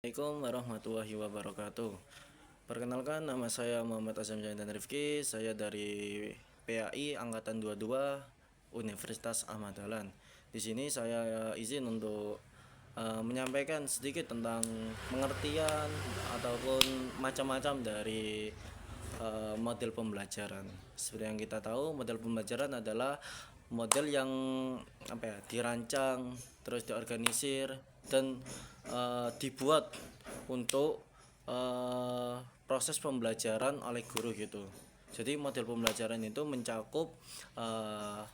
Assalamualaikum warahmatullahi wabarakatuh. Perkenalkan, nama saya Muhammad Azam Jaidan Rifki. Saya dari PAI Angkatan 22 Universitas Ahmad Dahlan. Di sini saya izin untuk menyampaikan sedikit tentang pengertian ataupun macam-macam dari model pembelajaran. Seperti yang kita tahu, model pembelajaran adalah model yang dirancang, terus diorganisir dan dibuat untuk proses pembelajaran oleh guru gitu. Jadi model pembelajaran itu mencakup uh,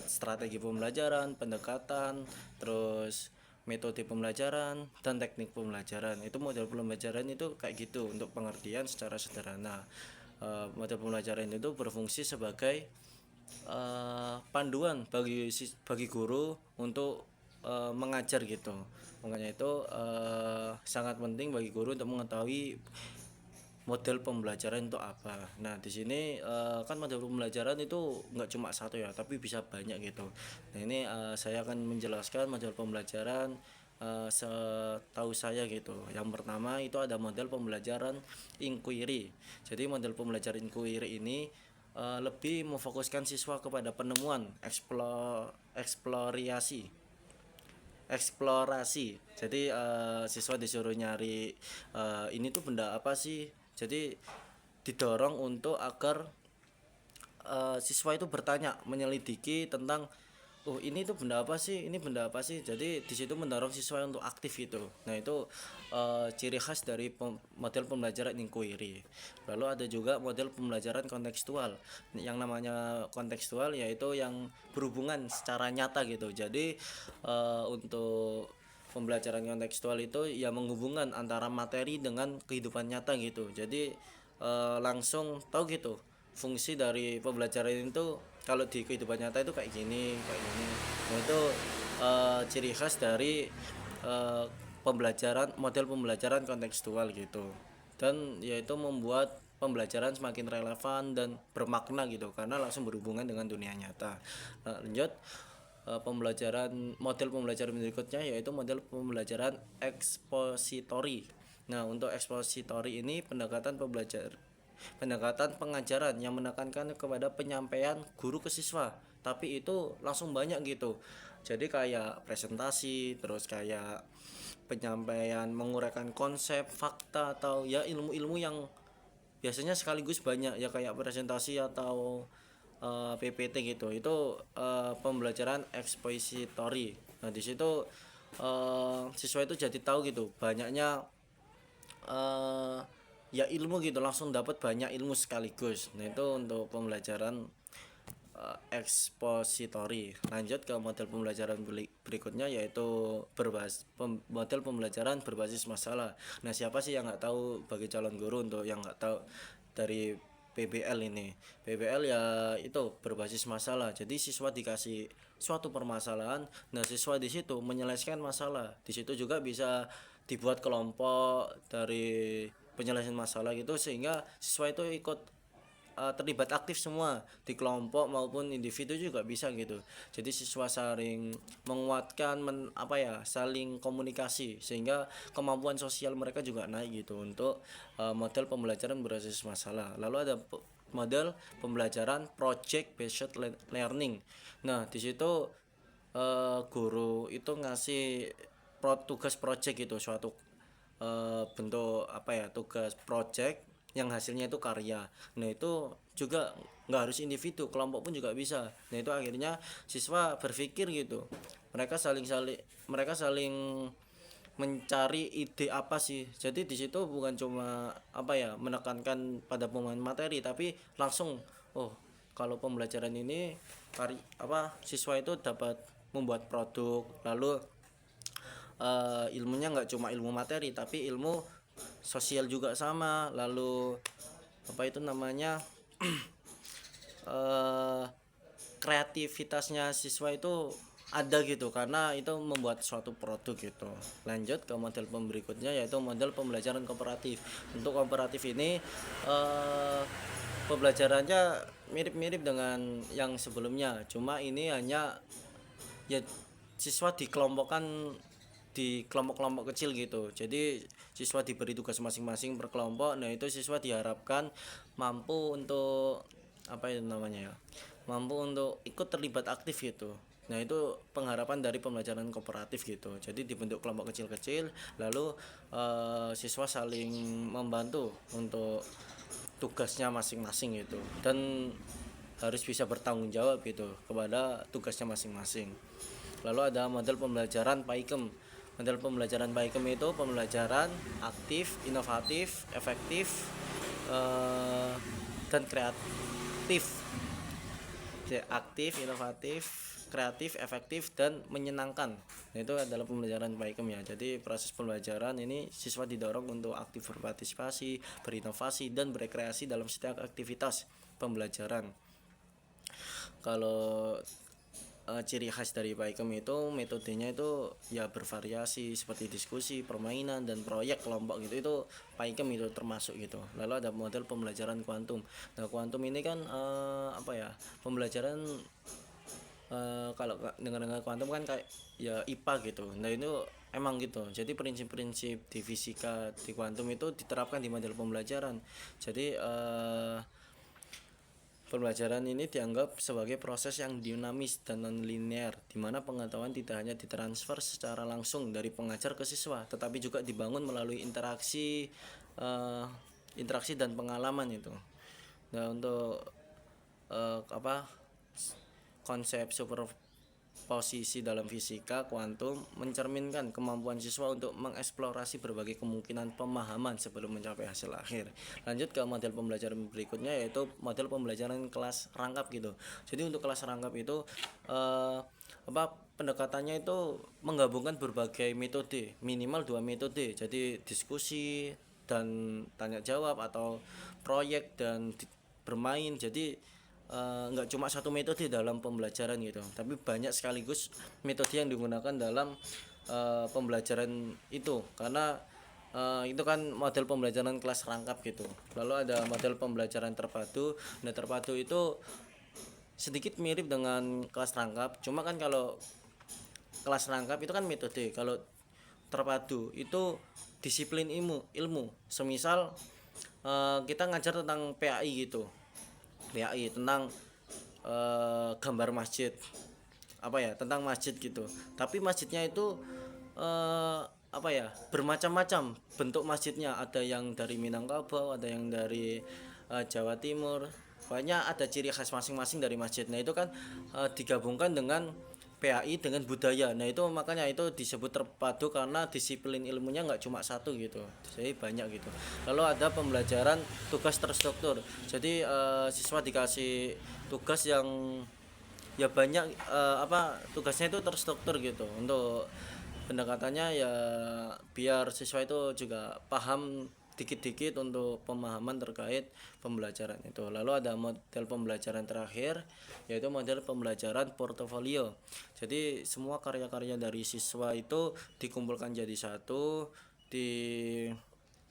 strategi pembelajaran, pendekatan, terus metode pembelajaran dan teknik pembelajaran. Itu model pembelajaran itu kayak gitu untuk pengertian secara sederhana. Model pembelajaran itu berfungsi sebagai panduan bagi guru untuk mengajar gitu. Makanya itu sangat penting bagi guru untuk mengetahui model pembelajaran itu apa. Nah, di sini kan model pembelajaran itu nggak cuma satu ya, tapi bisa banyak gitu. Nah, ini saya akan menjelaskan model pembelajaran setahu saya gitu. Yang pertama itu ada model pembelajaran inquiry. Jadi model pembelajaran inquiry ini lebih memfokuskan siswa kepada penemuan, eksplorasi. Jadi siswa disuruh nyari ini tuh benda apa sih. Jadi didorong untuk agar siswa itu bertanya, menyelidiki tentang ini tuh benda apa sih, ini benda apa sih. Jadi di situ mendorong siswa untuk aktif gitu. Nah itu ciri khas dari model pembelajaran inquiry. Lalu ada juga model pembelajaran kontekstual. Yang namanya kontekstual yaitu yang berhubungan secara nyata gitu. Jadi untuk pembelajaran kontekstual itu ya menghubungkan antara materi dengan kehidupan nyata gitu. Jadi langsung tahu gitu fungsi dari pembelajaran itu kalau di kehidupan nyata itu kayak gini kayak gini. Nah itu ciri khas dari uh, model pembelajaran kontekstual gitu, dan yaitu membuat pembelajaran semakin relevan dan bermakna gitu karena langsung berhubungan dengan dunia nyata. Nah, lanjut model pembelajaran berikutnya yaitu model pembelajaran ekspositori. Nah, untuk ekspositori ini pendekatan pengajaran yang menekankan kepada penyampaian guru ke siswa, tapi itu langsung banyak gitu. Jadi kayak presentasi, terus kayak penyampaian menguraikan konsep, fakta, atau ya ilmu-ilmu yang biasanya sekaligus banyak ya kayak presentasi atau PPT gitu. Itu pembelajaran expository. Nah, di situ siswa itu jadi tahu gitu banyaknya uh, ya ilmu gitu, langsung dapat banyak ilmu sekaligus. Nah itu untuk pembelajaran expository. Lanjut ke model pembelajaran berikutnya yaitu model pembelajaran berbasis masalah. Nah siapa sih yang nggak tahu bagi calon guru untuk yang nggak tahu dari PBL ini. PBL ya itu berbasis masalah. Jadi siswa dikasih suatu permasalahan, nah siswa di situ menyelesaikan masalah. Di situ juga bisa dibuat kelompok dari penyelesaian masalah gitu sehingga siswa itu ikut terlibat aktif semua di kelompok maupun individu juga bisa gitu. Jadi siswa saling menguatkan saling komunikasi sehingga kemampuan sosial mereka juga naik gitu untuk model pembelajaran berbasis masalah. Lalu ada model pembelajaran project based learning. Nah, di situ guru itu ngasih tugas project gitu, suatu bentuk tugas project yang hasilnya itu karya. Nah itu juga nggak harus individu, kelompok pun juga bisa. Nah itu akhirnya siswa berpikir gitu, mereka saling mencari ide apa sih. Jadi di situ bukan cuma menekankan pada pemahaman materi, tapi langsung kalau pembelajaran ini siswa itu dapat membuat produk. Lalu ilmunya nggak cuma ilmu materi tapi ilmu sosial juga sama. Lalu eh, kreativitasnya siswa itu ada gitu karena itu membuat suatu produk gitu. Lanjut ke model berikutnya yaitu model pembelajaran kooperatif. Untuk kooperatif ini pembelajarannya mirip-mirip dengan yang sebelumnya, cuma ini hanya ya siswa dikelompokkan di kelompok-kelompok kecil gitu. Jadi siswa diberi tugas masing-masing per kelompok. Nah, itu siswa diharapkan mampu untuk apa itu namanya ya? Mampu untuk ikut terlibat aktif gitu. Nah, itu pengharapan dari pembelajaran kooperatif gitu. Jadi dibentuk kelompok kecil-kecil, lalu siswa saling membantu untuk tugasnya masing-masing gitu. Dan harus bisa bertanggung jawab gitu kepada tugasnya masing-masing. Lalu ada model pembelajaran PAIKEM. Model pembelajaran PAIKEM itu pembelajaran aktif, inovatif, efektif, dan kreatif. Aktif, inovatif, kreatif, efektif, dan menyenangkan. Nah, itu adalah pembelajaran PAIKEM ya. Jadi proses pembelajaran ini siswa didorong untuk aktif berpartisipasi, berinovasi, dan berkreasi dalam setiap aktivitas pembelajaran. Kalau ciri khas dari PAIKEM itu metodenya itu ya bervariasi seperti diskusi, permainan, dan proyek kelompok gitu. Itu PAIKEM itu termasuk gitu. Lalu ada model pembelajaran kuantum. Nah, kuantum ini kan pembelajaran kalau dengan kuantum kan kayak ya IPA gitu. Nah, itu emang gitu. Jadi prinsip-prinsip di fisika di kuantum itu diterapkan di model pembelajaran. Jadi pembelajaran ini dianggap sebagai proses yang dinamis dan non-linear, di mana pengetahuan tidak hanya ditransfer secara langsung dari pengajar ke siswa, tetapi juga dibangun melalui interaksi dan pengalaman itu. Nah, untuk konsep superposisi dalam fisika kuantum mencerminkan kemampuan siswa untuk mengeksplorasi berbagai kemungkinan pemahaman sebelum mencapai hasil akhir. Lanjut ke model pembelajaran berikutnya, yaitu model pembelajaran kelas rangkap gitu. Jadi untuk kelas rangkap itu pendekatannya itu menggabungkan berbagai metode, minimal 2 metode. Jadi diskusi dan tanya jawab, atau proyek dan bermain. Jadi nggak cuma satu metode dalam pembelajaran gitu, tapi banyak sekaligus metode yang digunakan dalam pembelajaran itu, karena itu kan model pembelajaran kelas rangkap gitu. Lalu ada model pembelajaran terpadu. Nah, terpadu itu sedikit mirip dengan kelas rangkap, cuma kan kalau kelas rangkap itu kan metode, kalau terpadu itu disiplin ilmu. Semisal kita ngajar tentang PAI gitu, PAI tentang gambar masjid, tentang masjid gitu, tapi masjidnya itu bermacam-macam bentuk masjidnya. Ada yang dari Minangkabau, ada yang dari Jawa Timur. Banyak ada ciri khas masing-masing dari masjid. Nah, itu kan digabungkan dengan PAI dengan budaya. Nah, itu makanya itu disebut terpadu, karena disiplin ilmunya nggak cuma satu gitu, jadi banyak gitu. Lalu ada pembelajaran tugas terstruktur. Jadi siswa dikasih tugas yang ya banyak, tugasnya itu terstruktur gitu. Untuk pendekatannya ya biar siswa itu juga paham dikit-dikit untuk pemahaman terkait pembelajaran itu. Lalu ada model pembelajaran terakhir, yaitu model pembelajaran portofolio. Jadi semua karya-karya dari siswa itu dikumpulkan jadi satu,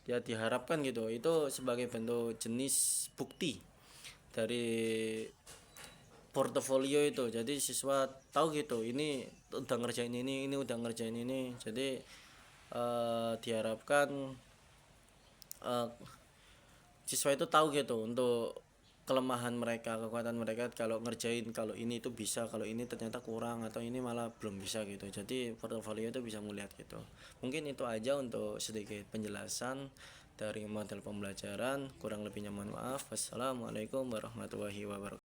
diharapkan gitu, itu sebagai bentuk jenis bukti dari portofolio itu. Jadi siswa tahu gitu, ini udah ngerjain ini udah ngerjain ini. Jadi diharapkan siswa itu tahu gitu untuk kelemahan mereka, kekuatan mereka, kalau ngerjain, kalau ini itu bisa, kalau ini ternyata kurang, atau ini malah belum bisa gitu. Jadi portofolio itu bisa melihat gitu. Mungkin itu aja untuk sedikit penjelasan dari model pembelajaran. Kurang lebihnya mohon maaf. Wassalamualaikum warahmatullahi wabarakatuh.